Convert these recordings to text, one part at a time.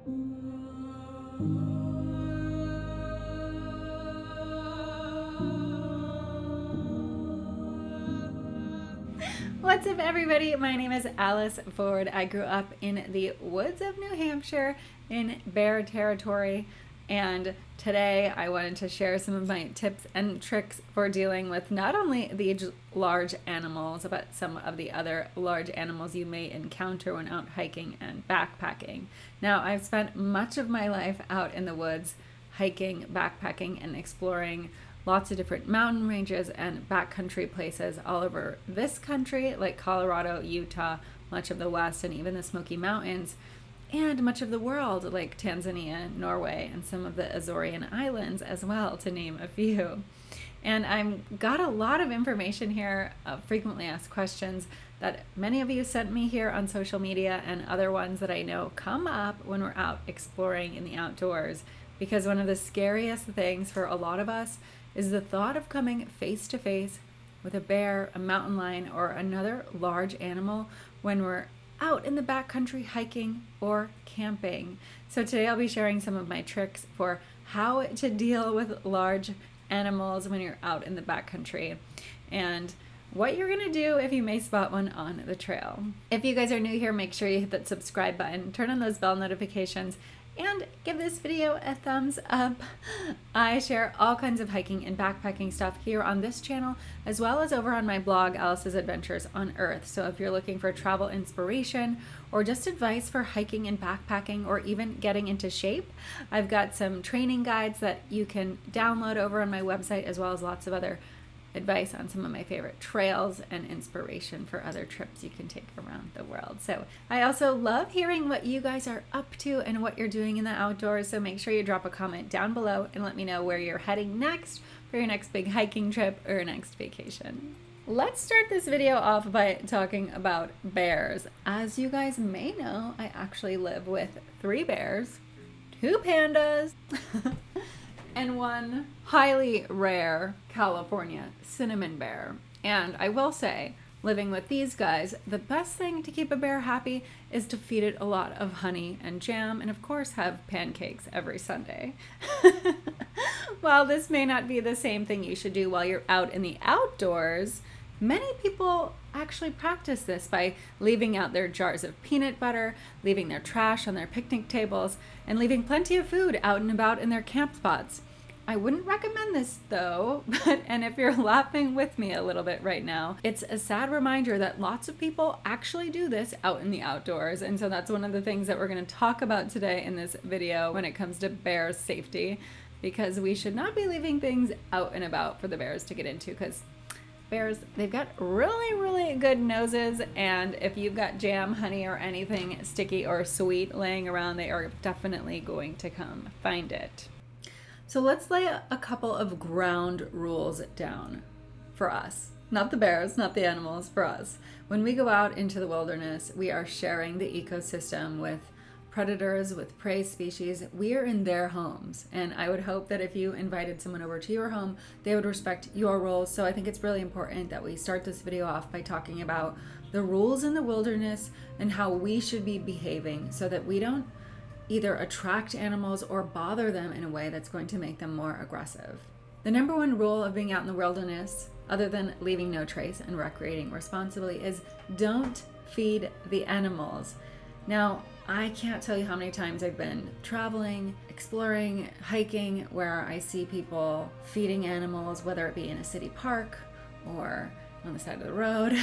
What's up, everybody? My name is Alice Ford. I grew up in the woods of New Hampshire in bear territory, and today I wanted to share some of my tips and tricks for dealing with not only these large animals, but some of the other large animals you may encounter when out hiking and backpacking. Now, I've spent much of my life out in the woods, hiking, backpacking, and exploring lots of different mountain ranges and backcountry places all over this country, like Colorado, Utah, much of the West, and even the Smoky Mountains, and much of the world, like Tanzania, Norway, and some of the Azorean Islands as well, to name a few. And I've got a lot of information here, frequently asked questions that many of you sent me here on social media, and other ones that I know come up when we're out exploring in the outdoors. Because one of the scariest things for a lot of us is the thought of coming face to face with a bear, a mountain lion, or another large animal when we're out in the backcountry hiking or camping. So today I'll be sharing some of my tricks for how to deal with large animals when you're out in the backcountry, and what you're gonna do if you may spot one on the trail. If you guys are new here, make sure you hit that subscribe button, turn on those bell notifications, and give this video a thumbs up. I share all kinds of hiking and backpacking stuff here on this channel, as well as over on my blog, Alice's Adventures on Earth. So if you're looking for travel inspiration or just advice for hiking and backpacking, or even getting into shape, I've got some training guides that you can download over on my website, as well as lots of other advice on some of my favorite trails and inspiration for other trips you can take around the world. So I also love hearing what you guys are up to and what you're doing in the outdoors. So make sure you drop a comment down below and let me know where you're heading next for your next big hiking trip or your next vacation. Let's start this video off by talking about bears. As you guys may know, I actually live with 3 bears, 2 pandas, and 1 highly rare California cinnamon bear. And I will say, living with these guys, the best thing to keep a bear happy is to feed it a lot of honey and jam, and of course have pancakes every Sunday. While this may not be the same thing you should do while you're out in the outdoors, many people actually practice this by leaving out their jars of peanut butter, leaving their trash on their picnic tables, and leaving plenty of food out and about in their camp spots. I wouldn't recommend this though, and if you're laughing with me a little bit right now, it's a sad reminder that lots of people actually do this out in the outdoors. And so that's one of the things that we're going to talk about today in this video when it comes to bear safety, because we should not be leaving things out and about for the bears to get into, because bears, they've got really good noses, and if you've got jam, honey, or anything sticky or sweet laying around, they are definitely going to come find it. So let's lay a couple of ground rules down for us. Not the bears, not the animals, for us. When we go out into the wilderness, we are sharing the ecosystem with predators, with prey species. We are in their homes, and I would hope that if you invited someone over to your home, they would respect your rules. So I think it's really important that we start this video off by talking about the rules in the wilderness and how we should be behaving so that we don't either attract animals or bother them in a way that's going to make them more aggressive. The number one rule of being out in the wilderness, other than leaving no trace and recreating responsibly, is don't feed the animals. Now, I can't tell you how many times I've been traveling, exploring, hiking, where I see people feeding animals, whether it be in a city park or on the side of the road.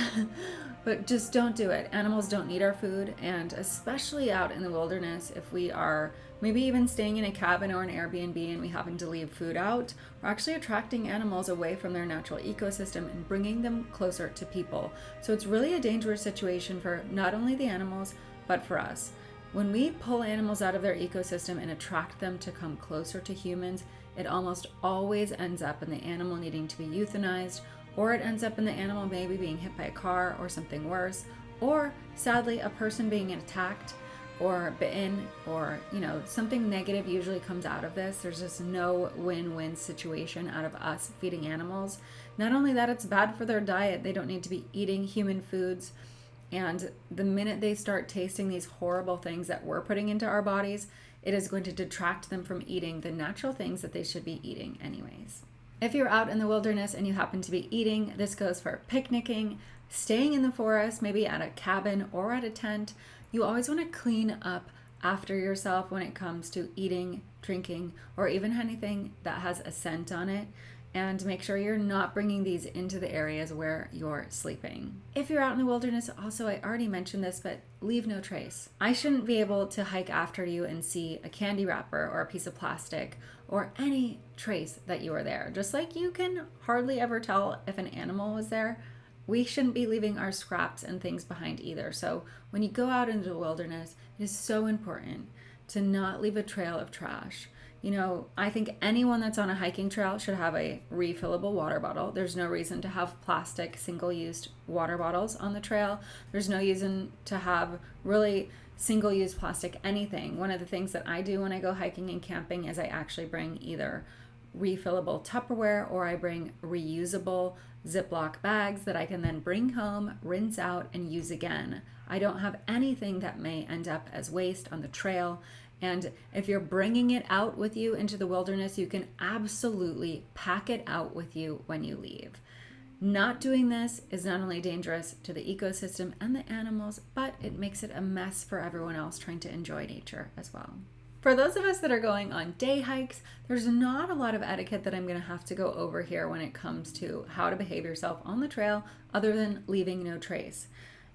But just don't do it. Animals don't need our food, and especially out in the wilderness, if we are maybe even staying in a cabin or an Airbnb and we happen to leave food out, we're actually attracting animals away from their natural ecosystem and bringing them closer to people. So it's really a dangerous situation for not only the animals, but for us. When we pull animals out of their ecosystem and attract them to come closer to humans, it almost always ends up in the animal needing to be euthanized, or it ends up in the animal maybe being hit by a car or something worse, or sadly a person being attacked or bitten, or something negative usually comes out of this. There's just no win-win situation out of us feeding animals. Not only that, it's bad for their diet. They don't need to be eating human foods. And the minute they start tasting these horrible things that we're putting into our bodies, it is going to detract them from eating the natural things that they should be eating anyways. If you're out in the wilderness and you happen to be eating, this goes for picnicking, staying in the forest, maybe at a cabin or at a tent. You always want to clean up after yourself when it comes to eating, drinking, or even anything that has a scent on it. And make sure you're not bringing these into the areas where you're sleeping. If you're out in the wilderness, also, I already mentioned this, but leave no trace. I shouldn't be able to hike after you and see a candy wrapper or a piece of plastic or any trace that you were there. Just like you can hardly ever tell if an animal was there, we shouldn't be leaving our scraps and things behind either. So when you go out into the wilderness, it is so important to not leave a trail of trash. You know, I think anyone that's on a hiking trail should have a refillable water bottle. There's no reason to have plastic single-use water bottles on the trail. There's no reason to have really single-use plastic anything. One of the things that I do when I go hiking and camping is I actually bring either refillable Tupperware or I bring reusable Ziploc bags that I can then bring home, rinse out, and use again. I don't have anything that may end up as waste on the trail. And if you're bringing it out with you into the wilderness, you can absolutely pack it out with you when you leave. Not doing this is not only dangerous to the ecosystem and the animals, but it makes it a mess for everyone else trying to enjoy nature as well. For those of us that are going on day hikes, there's not a lot of etiquette that I'm going to have to go over here when it comes to how to behave yourself on the trail other than leaving no trace.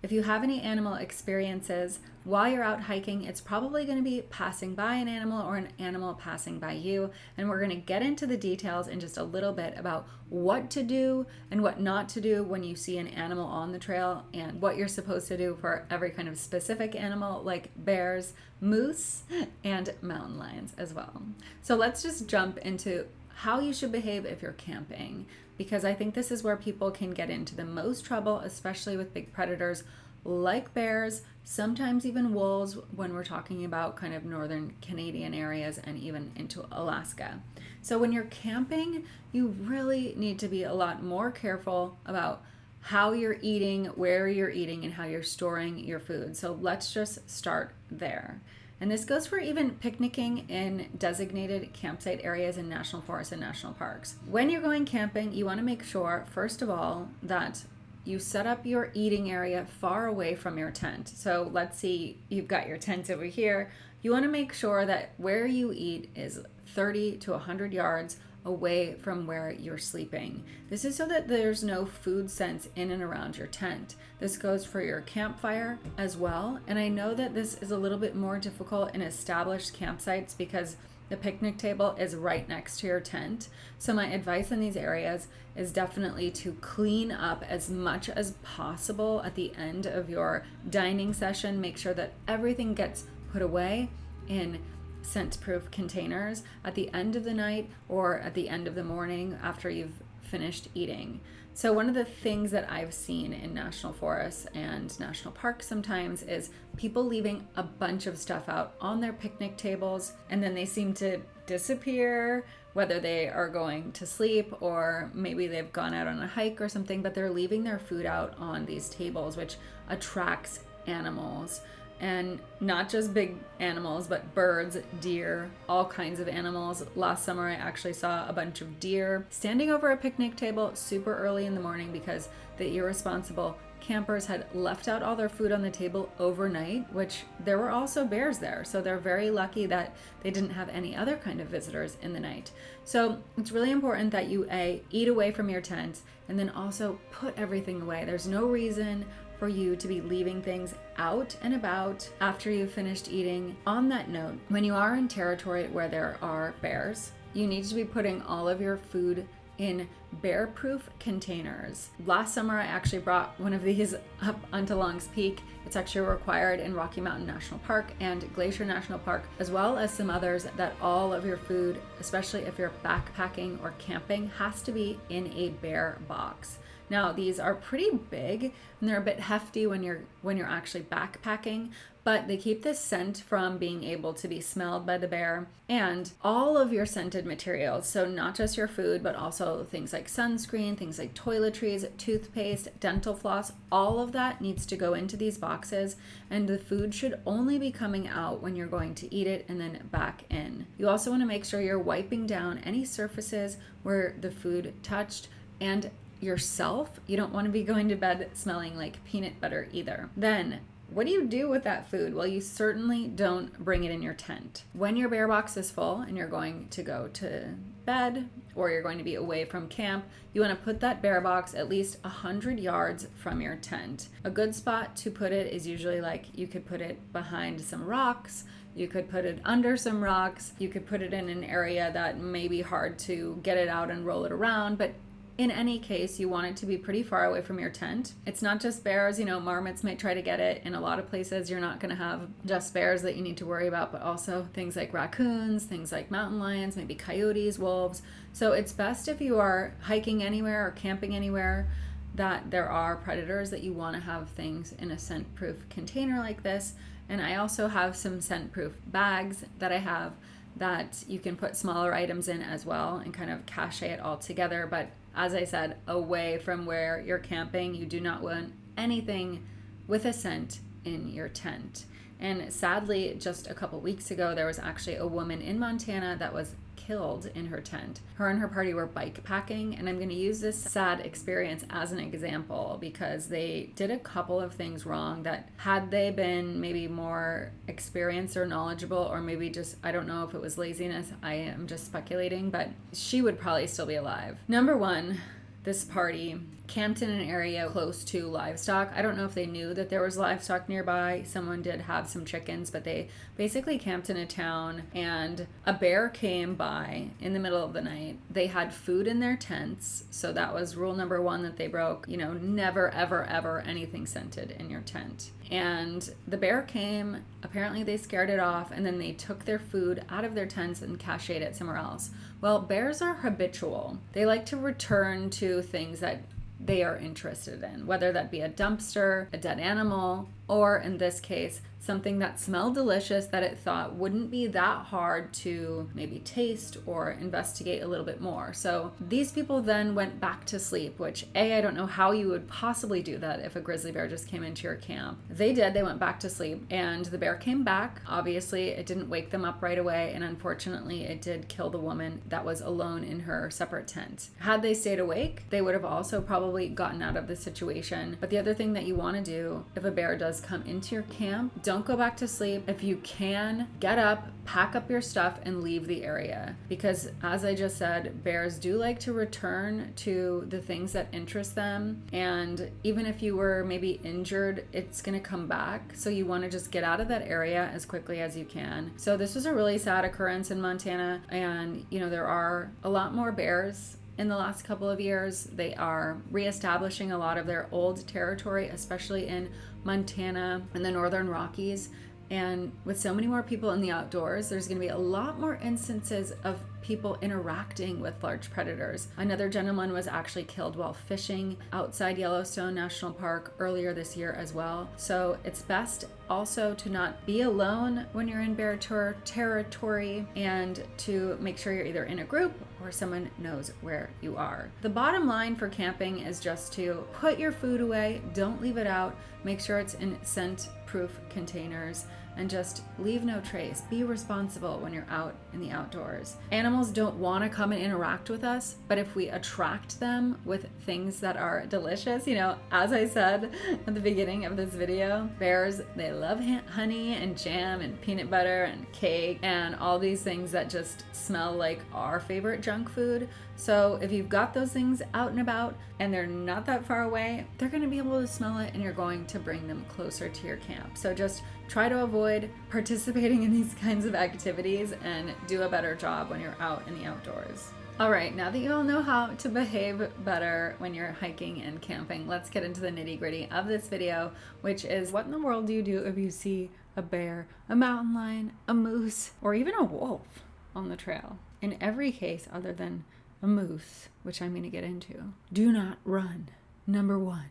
If you have any animal experiences while you're out hiking, it's probably going to be passing by an animal or an animal passing by you. And we're going to get into the details in just a little bit about what to do and what not to do when you see an animal on the trail and what you're supposed to do for every kind of specific animal like bears, moose, and mountain lions as well. So let's just jump into how you should behave if you're camping, because I think this is where people can get into the most trouble, especially with big predators like bears, sometimes even wolves when we're talking about kind of northern Canadian areas and even into Alaska. So when you're camping, you really need to be a lot more careful about how you're eating, where you're eating, and how you're storing your food. So let's just start there. And this goes for even picnicking in designated campsite areas in national forests and national parks. When you're going camping, you want to make sure, first of all, that you set up your eating area far away from your tent. So let's see, you've got your tent over here. You want to make sure that where you eat is 30 to 100 yards away from where you're sleeping. This is so that there's no food scents in and around your tent. This goes for your campfire as well. And I know that this is a little bit more difficult in established campsites because the picnic table is right next to your tent. So my advice in these areas is definitely to clean up as much as possible at the end of your dining session. Make sure that everything gets put away in scent-proof containers at the end of the night or at the end of the morning after you've finished eating. So one of the things that I've seen in national forests and national parks sometimes is people leaving a bunch of stuff out on their picnic tables, and then they seem to disappear, whether they are going to sleep or maybe they've gone out on a hike or something, but they're leaving their food out on these tables, which attracts animals. And not just big animals, but birds, deer, all kinds of animals. Last summer, I actually saw a bunch of deer standing over a picnic table super early in the morning because the irresponsible campers had left out all their food on the table overnight, which there were also bears there. So they're very lucky that they didn't have any other kind of visitors in the night. So it's really important that you eat away from your tent and then also put everything away. There's no reason for you to be leaving things out and about after you've finished eating. On that note, when you are in territory where there are bears, you need to be putting all of your food in bear-proof containers. Last summer, I actually brought one of these up onto Long's Peak. It's actually required in Rocky Mountain National Park and Glacier National Park, as well as some others, that all of your food, especially if you're backpacking or camping, has to be in a bear box. Now, these are pretty big and they're a bit hefty when you're actually backpacking, but they keep this scent from being able to be smelled by the bear. And all of your scented materials, so not just your food, but also things like sunscreen, things like toiletries, toothpaste, dental floss, all of that needs to go into these boxes, and the food should only be coming out when you're going to eat it and then back in. You also want to make sure you're wiping down any surfaces where the food touched, and yourself, you don't want to be going to bed smelling like peanut butter either. Then what do you do with that food? Well, you certainly don't bring it in your tent. When your bear box is full and you're going to go to bed or you're going to be away from camp, you want to put that bear box at least 100 yards from your tent. A good spot to put it is usually like you could put it behind some rocks, you could put it under some rocks, you could put it in an area that may be hard to get it out and roll it around, but in any case, you want it to be pretty far away from your tent. It's not just bears, marmots might try to get it. In a lot of places, you're not going to have just bears that you need to worry about, but also things like raccoons, things like mountain lions, maybe coyotes, wolves. So it's best if you are hiking anywhere or camping anywhere that there are predators, that you want to have things in a scent-proof container like this. And I also have some scent-proof bags that I have that you can put smaller items in as well and kind of cache it all together. But as I said, away from where you're camping, you do not want anything with a scent in your tent. And sadly, just a couple weeks ago, there was actually a woman in Montana that was killed in her tent. Her and her party were bike packing, and I'm going to use this sad experience as an example because they did a couple of things wrong that, had they been maybe more experienced or knowledgeable, or maybe just, I don't know if it was laziness, I am just speculating, but she would probably still be alive. Number one, this party camped in an area close to livestock. I don't know if they knew that there was livestock nearby. Someone did have some chickens, but they basically camped in a town, and a bear came by in the middle of the night. They had food in their tents, so that was rule number one that they broke. Never, ever, ever anything scented in your tent. And the bear came, apparently they scared it off, and then they took their food out of their tents and cached it somewhere else. Well, bears are habitual. They like to return to things that they are interested in, whether that be a dumpster, a dead animal, or in this case, something that smelled delicious that it thought wouldn't be that hard to maybe taste or investigate a little bit more. So these people then went back to sleep, which I don't know how you would possibly do that if a grizzly bear just came into your camp. They did, they went back to sleep, and the bear came back. Obviously, it didn't wake them up right away, and unfortunately, it did kill the woman that was alone in her separate tent. Had they stayed awake, they would have also probably gotten out of the situation. But the other thing that you want to do if a bear does come into your camp, don't go back to sleep. If you can, get up, pack up your stuff, and leave the area. Because as I just said, bears do like to return to the things that interest them. And even if you were maybe injured, it's going to come back. So you want to just get out of that area as quickly as you can. So this was a really sad occurrence in Montana. And, there are a lot more bears in the last couple of years. They are reestablishing a lot of their old territory, especially in Montana and the Northern Rockies. And with so many more people in the outdoors, there's going to be a lot more instances of people interacting with large predators. Another gentleman was actually killed while fishing outside Yellowstone National Park earlier this year as well. So it's best also to not be alone when you're in bear territory, and to make sure you're either in a group or someone knows where you are. The bottom line for camping is just to put your food away, don't leave it out, make sure it's in scent-proof containers, and just leave no trace. Be responsible when you're out in the outdoors. Animals don't want to come and interact with us, but if we attract them with things that are delicious, as I said at the beginning of this video, bears, they love honey and jam and peanut butter and cake and all these things that just smell like our favorite junk food. So if you've got those things out and about and they're not that far away, they're going to be able to smell it, and you're going to bring them closer to your camp. So just try to avoid participating in these kinds of activities and do a better job when you're out in the outdoors. All right, now that you all know how to behave better when you're hiking and camping, let's get into the nitty-gritty of this video, which is, what in the world do you do if you see a bear, a mountain lion, a moose, or even a wolf on the trail? In every case other than a moose, which I'm going to get into, do not run. Number one,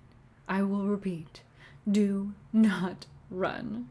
I will repeat, do not run.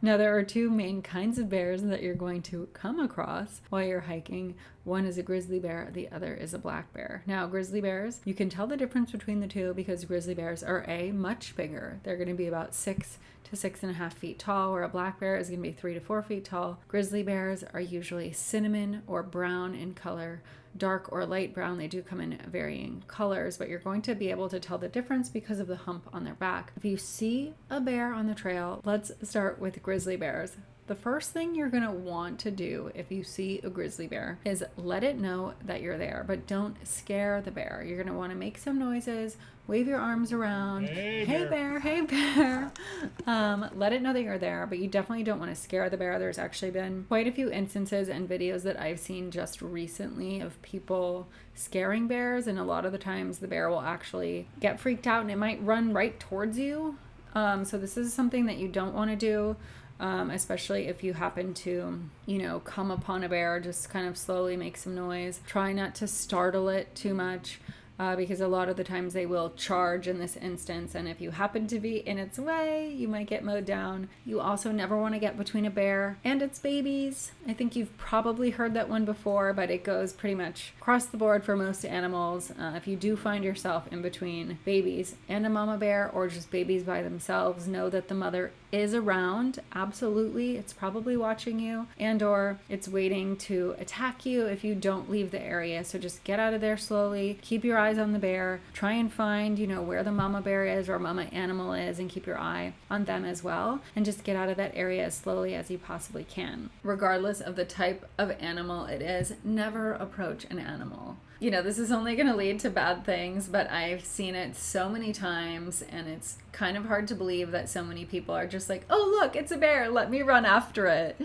Now, there are two main kinds of bears that you're going to come across while you're hiking. One is a grizzly bear, the other is a black bear. Now, grizzly bears, you can tell the difference between the two because grizzly bears are much bigger. They're going to be about 6 to 6.5 feet tall, where a black bear is going to be 3 to 4 feet tall. Grizzly bears are usually cinnamon or brown in color, dark or light brown. They do come in varying colors, but you're going to be able to tell the difference because of the hump on their back. If you see a bear on the trail, let's start with grizzly bears. The first thing you're going to want to do if you see a grizzly bear is let it know that you're there, but don't scare the bear. You're going to want to make some noises, wave your arms around. Hey bear, hey bear. Let it know that you're there, but you definitely don't want to scare the bear. There's actually been quite a few instances and videos that I've seen just recently of people scaring bears, and a lot of the times the bear will actually get freaked out and it might run right towards you. So this is something that you don't want to do. Especially if you happen to, come upon a bear, just kind of slowly make some noise. Try not to startle it too much. Because a lot of the times they will charge in this instance, and if you happen to be in its way, you might get mowed down. You also never want to get between a bear and its babies. I think you've probably heard that one before, but it goes pretty much across the board for most animals. If you do find yourself in between babies and a mama bear, or just babies by themselves, know that the mother is around. Absolutely, it's probably watching you, and or it's waiting to attack you if you don't leave the area. So just get out of there slowly, keep your eyes on the bear, try and find where the mama bear is or mama animal is, and keep your eye on them as well, and just get out of that area as slowly as you possibly can. Regardless of the type of animal it is, never approach an animal. This is only going to lead to bad things, but I've seen it so many times, and it's kind of hard to believe that so many people are just like, oh, look, it's a bear, let me run after it.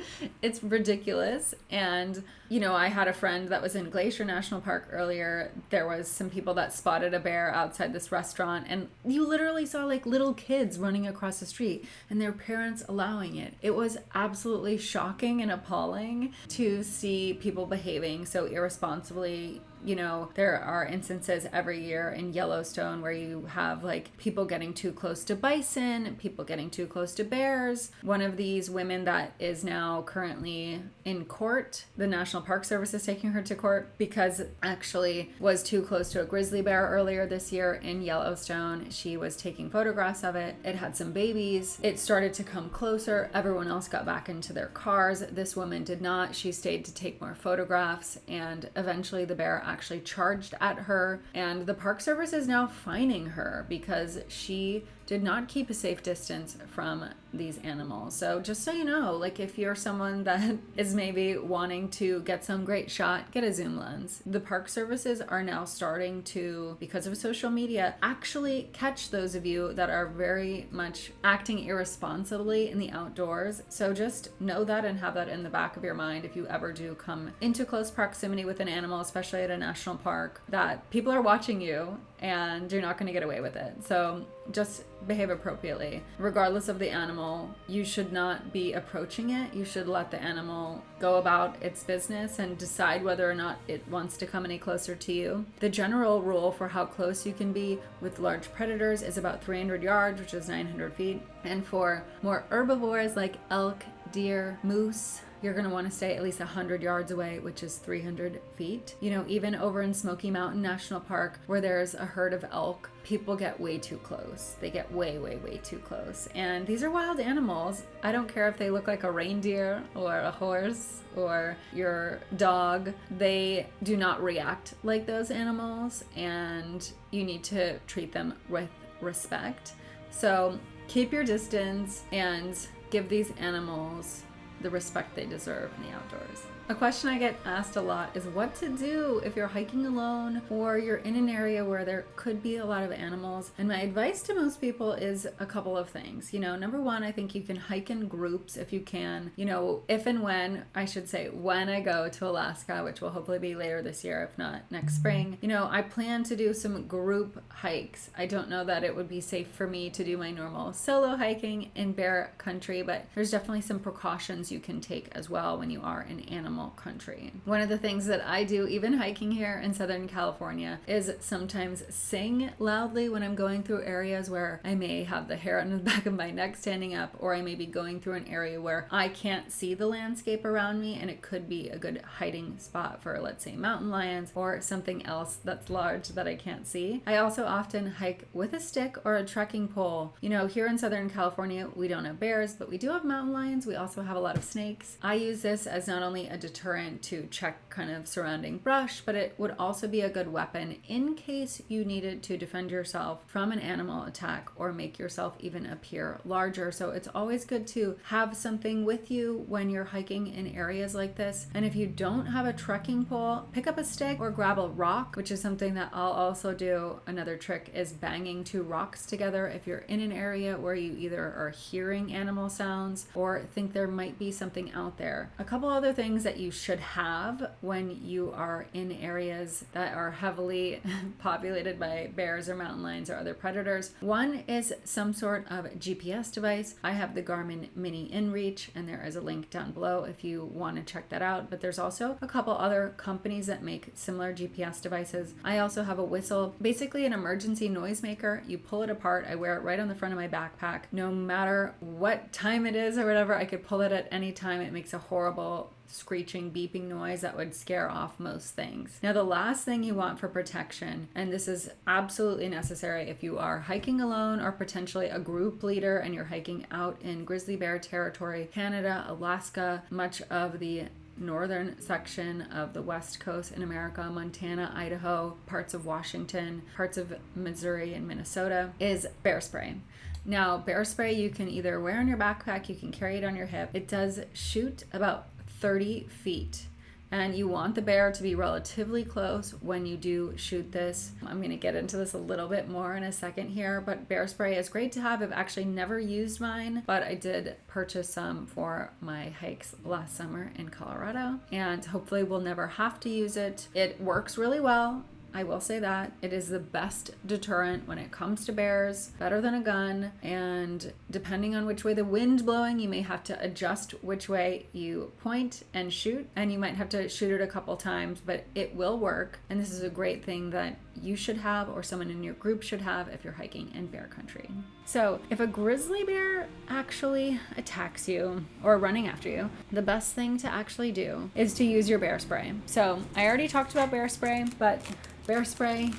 It's ridiculous. And, I had a friend that was in Glacier National Park earlier. There was some people that spotted a bear outside this restaurant, and you literally saw like little kids running across the street and their parents allowing it. It was absolutely shocking and appalling to see people behaving so irresponsibly. There are instances every year in Yellowstone where you have like people getting too close to bison, people getting too close to bears. One of these women that is now currently in court, the National Park Service is taking her to court because actually was too close to a grizzly bear earlier this year in Yellowstone. She was taking photographs of it. It had some babies. It started to come closer. Everyone else got back into their cars. This woman did not. She stayed to take more photographs, and eventually the bear actually charged at her, and the Park Service is now fining her because she did not keep a safe distance from these animals. So just so you know, like if you're someone that is maybe wanting to get some great shot, get a zoom lens. The Park Services are now starting to, because of social media, actually catch those of you that are very much acting irresponsibly in the outdoors. So just know that and have that in the back of your mind if you ever do come into close proximity with an animal, especially at a national park, that people are watching you and you're not going to get away with it. So just behave appropriately. Regardless of the animal, you should not be approaching it. You should let the animal go about its business and decide whether or not it wants to come any closer to you. The general rule for how close you can be with large predators is about 300 yards, which is 900 feet. And for more herbivores like elk, deer, moose, you're going to want to stay at least 100 yards away, which is 300 feet. Even over in Smoky Mountain National Park, where there's a herd of elk, people get way too close. They get way, way, way too close. And these are wild animals. I don't care if they look like a reindeer or a horse or your dog. They do not react like those animals, and you need to treat them with respect. So keep your distance and give these animals the respect they deserve in the outdoors. A question I get asked a lot is what to do if you're hiking alone or you're in an area where there could be a lot of animals. And my advice to most people is a couple of things. Number one, I think you can hike in groups if you can. If and when, I should say, when I go to Alaska, which will hopefully be later this year, if not next spring, I plan to do some group hikes. I don't know that it would be safe for me to do my normal solo hiking in bear country, but there's definitely some precautions you can take as well when you are in animal country. One of the things that I do, even hiking here in Southern California, is sometimes sing loudly when I'm going through areas where I may have the hair on the back of my neck standing up, or I may be going through an area where I can't see the landscape around me, and it could be a good hiding spot for, let's say, mountain lions or something else that's large that I can't see. I also often hike with a stick or a trekking pole. You know, here in Southern California, we don't have bears, but we do have mountain lions. We also have a lot of snakes. I use this as not only a deterrent to check kind of surrounding brush, but it would also be a good weapon in case you needed to defend yourself from an animal attack or make yourself even appear larger. So it's always good to have something with you when you're hiking in areas like this. And if you don't have a trekking pole, pick up a stick or grab a rock, which is something that I'll also do. Another trick is banging two rocks together if you're in an area where you either are hearing animal sounds or think there might be something out there. A couple other things that you should have when you are in areas that are heavily populated by bears or mountain lions or other predators. One is some sort of GPS device. I have the Garmin Mini InReach, and there is a link down below if you want to check that out. But there's also a couple other companies that make similar GPS devices. I also have a whistle, basically an emergency noisemaker. You pull it apart. I wear it right on the front of my backpack. No matter what time it is or whatever, I could pull it at any time. It makes a horrible screeching, beeping noise that would scare off most things. Now, the last thing you want for protection, and this is absolutely necessary if you are hiking alone or potentially a group leader and you're hiking out in grizzly bear territory, Canada, Alaska, much of the northern section of the West Coast in America, Montana, Idaho, parts of Washington, parts of Missouri and Minnesota, is bear spray. Now, bear spray you can either wear on your backpack, you can carry it on your hip. It does shoot about 30 feet. And you want the bear to be relatively close when you do shoot this. I'm going to get into this a little bit more in a second here, but bear spray is great to have. I've actually never used mine, but I did purchase some for my hikes last summer in Colorado, and hopefully we'll never have to use it. It works really well. I will say that. It is the best deterrent when it comes to bears, better than a gun, and depending on which way the wind's blowing, you may have to adjust which way you point and shoot, and you might have to shoot it a couple times, but it will work. And this is a great thing that you should have, or someone in your group should have if you're hiking in bear country. So if a grizzly bear actually attacks you or running after you, the best thing to actually do is to use your bear spray. So I already talked about bear spray, but bear spray,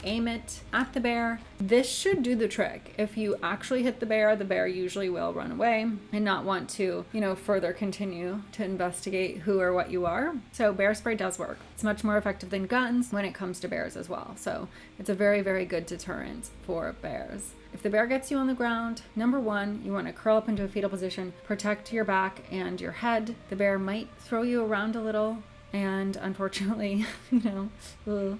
aim it at the bear. This should do the trick. If you actually hit the bear usually will run away and not want to, further continue to investigate who or what you are. So bear spray does work. It's much more effective than guns when it comes to bears as well. So it's a very, very good deterrent for bears. If the bear gets you on the ground, number one, you want to curl up into a fetal position, protect your back and your head. The bear might throw you around a little, and unfortunately,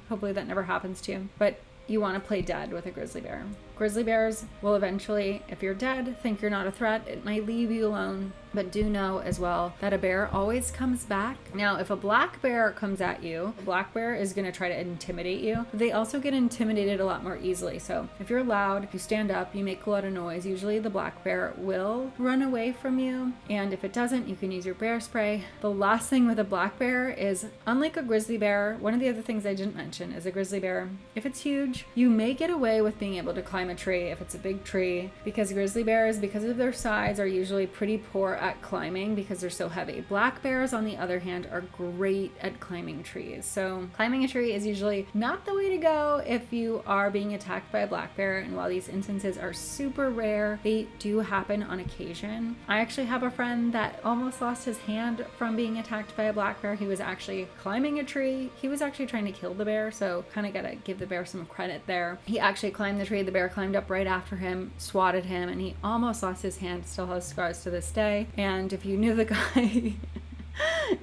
hopefully that never happens to you. But you want to play dead with a grizzly bear. Grizzly bears will eventually, if you're dead, think you're not a threat. It might leave you alone. But do know as well that a bear always comes back. Now, if a black bear comes at you, a black bear is going to try to intimidate you. They also get intimidated a lot more easily. So if you're loud, you stand up, you make a lot of noise, usually the black bear will run away from you. And if it doesn't, you can use your bear spray. The last thing with a black bear is, unlike a grizzly bear, one of the other things I didn't mention is a grizzly bear, if it's huge, you may get away with being able to climb a tree if it's a big tree, because grizzly bears, because of their size, are usually pretty poor at climbing because they're so heavy. Black bears, on the other hand, are great at climbing trees. So climbing a tree is usually not the way to go if you are being attacked by a black bear. And while these instances are super rare, they do happen on occasion. I actually have a friend that almost lost his hand from being attacked by a black bear. He was actually climbing a tree. He was actually trying to kill the bear, so kind of gotta give the bear some credit there. He actually climbed the tree. The bear climbed up right after him, swatted him, and he almost lost his hand. Still has scars to this day. And if you knew the guy,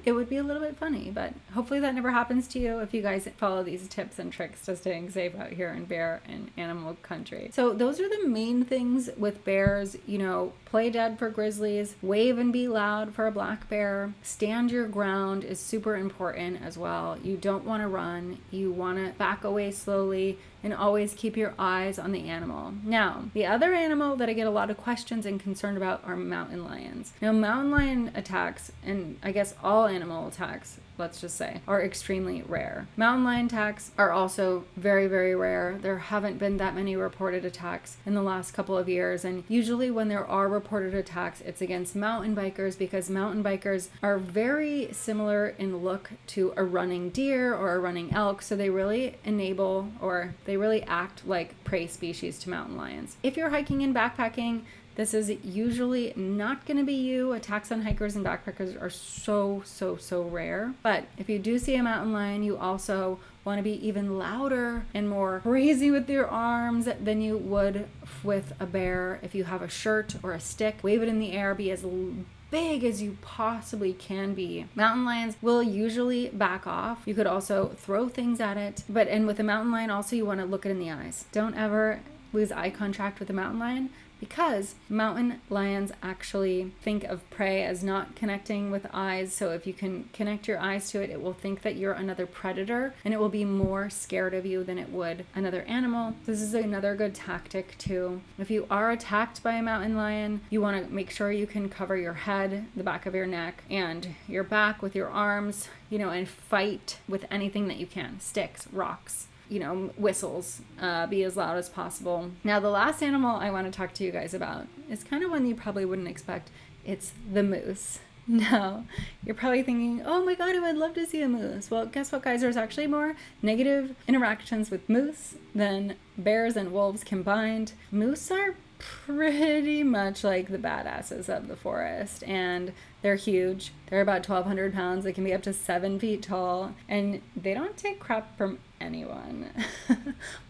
it would be a little bit funny, but hopefully that never happens to you if you guys follow these tips and tricks to staying safe out here in bear and animal country. So those are the main things with bears. Play dead for grizzlies, wave and be loud for a black bear, stand your ground is super important as well. You don't want to run. You want to back away slowly and always keep your eyes on the animal. Now, the other animal that I get a lot of questions and concerned about are mountain lions. Now, mountain lion attacks, and I guess all animal attacks, let's just say, are extremely rare. Mountain lion attacks are also very, very rare. There haven't been that many reported attacks in the last couple of years, and usually when there are reported attacks, it's against mountain bikers, because mountain bikers are very similar in look to a running deer or a running elk, so they really enable, or they really act like prey species to mountain lions. If you're hiking and backpacking, this is usually not going to be you. Attacks on hikers and backpackers are so rare. But if you do see a mountain lion, you also want to be even louder and more crazy with your arms than you would with a bear. If you have a shirt or a stick, wave it in the air, be as big as you possibly can be. Mountain lions will usually back off. You could also throw things at it. And with a mountain lion also, you want to look it in the eyes. Don't ever lose eye contact with a mountain lion, because mountain lions actually think of prey as not connecting with eyes. So if you can connect your eyes to it, it will think that you're another predator, and it will be more scared of you than it would another animal. This is another good tactic too. If you are attacked by a mountain lion, you want to make sure you can cover your head, the back of your neck, and your back with your arms, and fight with anything that you can. Sticks, rocks, whistles, be as loud as possible. Now, the last animal I want to talk to you guys about is kind of one you probably wouldn't expect. It's the moose. Now, you're probably thinking, oh my God, I would love to see a moose. Well, guess what, guys? There's actually more negative interactions with moose than bears and wolves combined. Moose are pretty much like the badasses of the forest, and they're huge. They're about 1,200 pounds. They can be up to 7 feet tall, and they don't take crap from anyone.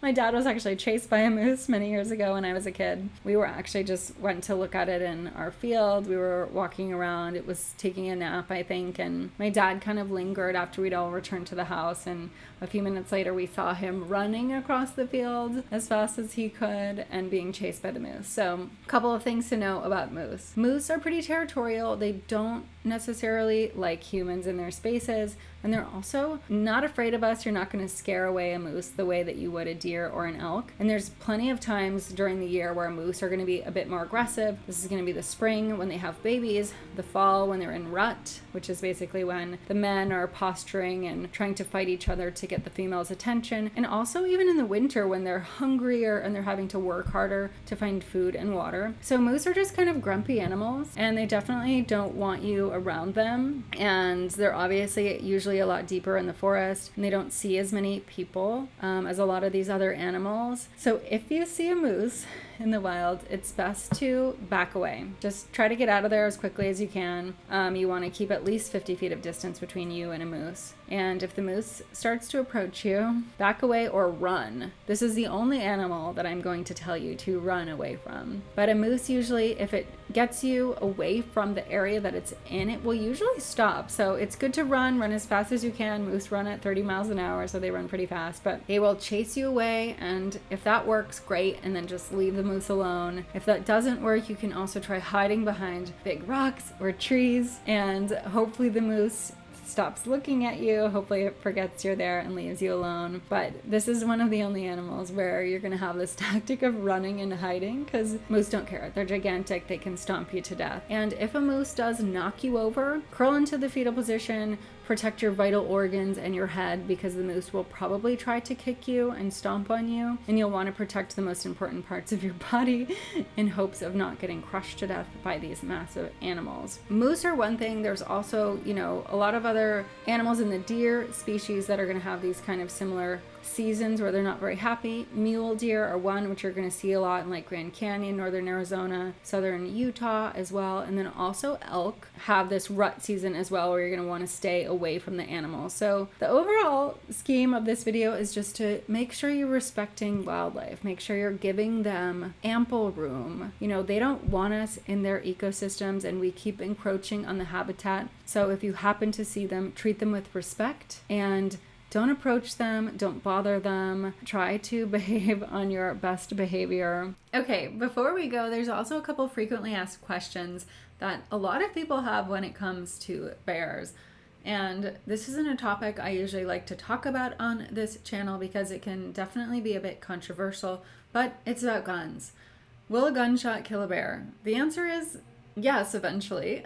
My dad was actually chased by a moose many years ago when I was a kid. We were actually just went to look at it in our field. We were walking around. It was taking a nap, I think, and my dad kind of lingered after we'd all returned to the house, and a few minutes later we saw him running across the field as fast as he could and being chased by the moose. So, a couple of things to know about moose. Moose are pretty territorial. They don't necessarily like humans in their spaces, and they're also not afraid of us. You're not going to scare away a moose the way that you would a deer or an elk. And there's plenty of times during the year where moose are going to be a bit more aggressive. This is going to be the spring when they have babies, the fall when they're in rut, which is basically when the men are posturing and trying to fight each other to get the female's attention, and also even in the winter when they're hungrier and they're having to work harder to find food and water. So moose are just kind of grumpy animals, and they definitely don't want you around them, and they're obviously usually a lot deeper in the forest, and they don't see as many people as a lot of these other animals. So if you see a moose in the wild, it's best to back away. Just try to get out of there as quickly as you can. You want to keep at least 50 feet of distance between you and a moose. And if the moose starts to approach you, back away or run. This is the only animal that I'm going to tell you to run away from. But a moose usually, if it gets you away from the area that it's in, it will usually stop. So it's good to run as fast as you can. Moose run at 30 miles an hour, so they run pretty fast, but they will chase you away. And if that works, great. And then just leave the moose alone. If that doesn't work, you can also try hiding behind big rocks or trees, and hopefully the moose stops looking at you. Hopefully it forgets you're there and leaves you alone. But this is one of the only animals where you're going to have this tactic of running and hiding, because moose don't care. They're gigantic. They can stomp you to death. And if a moose does knock you over, curl into the fetal position, protect your vital organs and your head, because the moose will probably try to kick you and stomp on you, and you'll want to protect the most important parts of your body in hopes of not getting crushed to death by these massive animals. Moose are one thing. There's also, a lot of other animals in the deer species that are going to have these kind of similar seasons where they're not very happy. Mule deer are one, which you're going to see a lot in like Grand Canyon, northern Arizona, southern Utah as well. And then also elk have this rut season as well, where you're going to want to stay away from the animals. So the overall scheme of this video is just to make sure you're respecting wildlife, make sure you're giving them ample room. They don't want us in their ecosystems, and we keep encroaching on the habitat. So if you happen to see them, treat them with respect and don't approach them, don't bother them, try to behave on your best behavior. Okay, before we go, there's also a couple frequently asked questions that a lot of people have when it comes to bears. And this isn't a topic I usually like to talk about on this channel because it can definitely be a bit controversial, but it's about guns. Will a gunshot kill a bear? The answer is yes, eventually.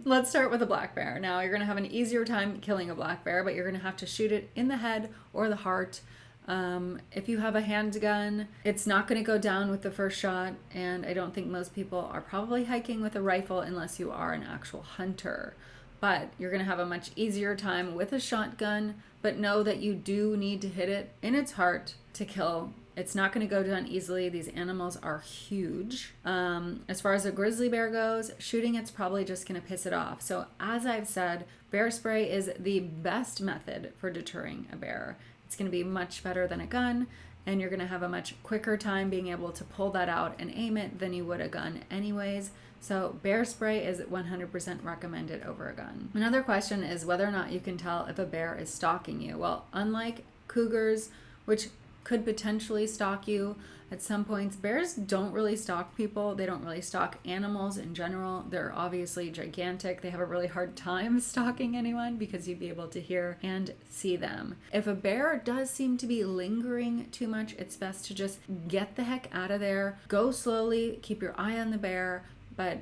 Let's start with a black bear. Now, you're going to have an easier time killing a black bear, but you're going to have to shoot it in the head or the heart. If you have a handgun, it's not going to go down with the first shot, and I don't think most people are probably hiking with a rifle unless you are an actual hunter. But you're going to have a much easier time with a shotgun, but know that you do need to hit it in its heart to kill. It's not going to go down easily. These animals are huge. As far as a grizzly bear goes, shooting it's probably just going to piss it off. So as I've said, bear spray is the best method for deterring a bear. It's going to be much better than a gun, and you're going to have a much quicker time being able to pull that out and aim it than you would a gun anyways. So bear spray is 100% recommended over a gun. Another question is whether or not you can tell if a bear is stalking you. Well, unlike cougars, which could potentially stalk you at some points, bears don't really stalk people. They don't really stalk animals in general. They're obviously gigantic. They have a really hard time stalking anyone because you'd be able to hear and see them. If a bear does seem to be lingering too much, it's best to just get the heck out of there. Go slowly, keep your eye on the bear, but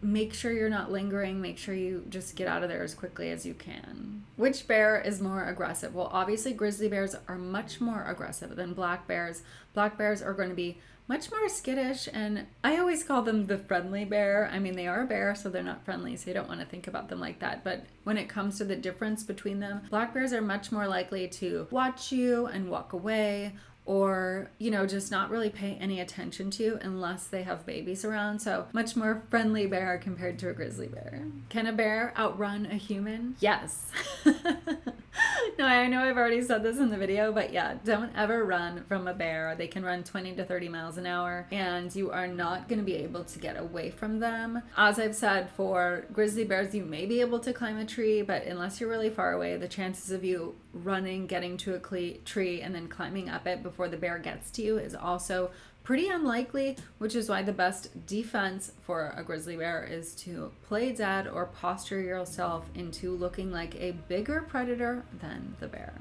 make sure you're not lingering. Make sure you just get out of there as quickly as you can. Which bear is more aggressive? Well, obviously grizzly bears are much more aggressive than black bears. Black bears are going to be much more skittish, and I always call them the friendly bear. I mean, they are a bear, so they're not friendly, so you don't want to think about them like that. But when it comes to the difference between them, black bears are much more likely to watch you and walk away, or, just not really pay any attention to you unless they have babies around. So much more friendly bear compared to a grizzly bear. Can a bear outrun a human? Yes. No, I know I've already said this in the video, but yeah, don't ever run from a bear. They can run 20 to 30 miles an hour, and you are not going to be able to get away from them. As I've said, for grizzly bears, you may be able to climb a tree, but unless you're really far away, the chances of you running, getting to a tree, and then climbing up it before the bear gets to you is also pretty unlikely, which is why the best defense for a grizzly bear is to play dead or posture yourself into looking like a bigger predator than the bear.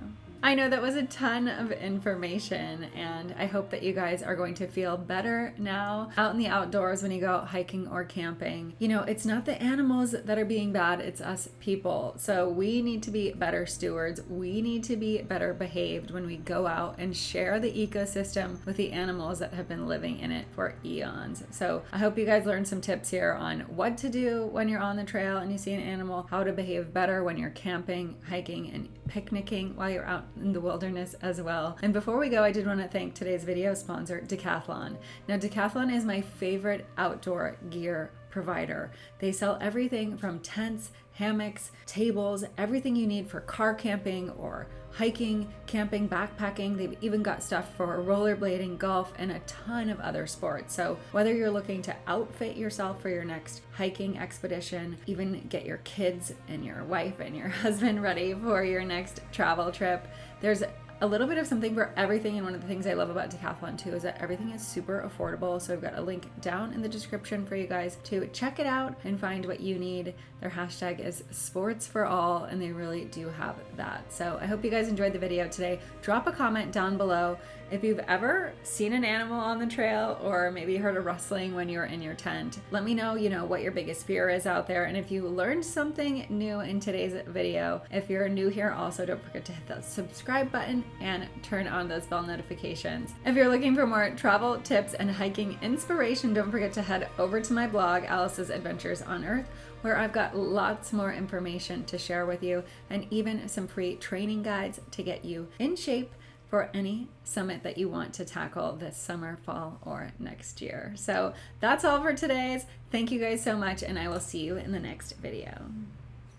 I know that was a ton of information, and I hope that you guys are going to feel better now out in the outdoors when you go out hiking or camping. It's not the animals that are being bad, it's us people. So we need to be better stewards. We need to be better behaved when we go out and share the ecosystem with the animals that have been living in it for eons. So I hope you guys learned some tips here on what to do when you're on the trail and you see an animal, how to behave better when you're camping, hiking, and picnicking while you're out in the wilderness as well. And before we go, I did want to thank today's video sponsor, Decathlon. Now, Decathlon is my favorite outdoor gear provider. They sell everything from tents, hammocks, tables, everything you need for car camping or hiking, camping, backpacking. They've even got stuff for rollerblading, golf, and a ton of other sports. So whether you're looking to outfit yourself for your next hiking expedition, even get your kids and your wife and your husband ready for your next travel trip, there's a little bit of something for everything. And one of the things I love about Decathlon too is that everything is super affordable. So I've got a link down in the description for you guys to check it out and find what you need. Their hashtag is sports for all, and they really do have that. So I hope you guys enjoyed the video today. Drop a comment down below if you've ever seen an animal on the trail, or maybe heard a rustling when you're in your tent. Let me know, what your biggest fear is out there. And if you learned something new in today's video, if you're new here, also don't forget to hit that subscribe button and turn on those bell notifications. If you're looking for more travel tips and hiking inspiration, don't forget to head over to my blog, Alice's Adventures on Earth, where I've got lots more information to share with you, and even some free training guides to get you in shape for any summit that you want to tackle this summer, fall, or next year. So that's all for today's. Thank you guys so much, and I will see you in the next video.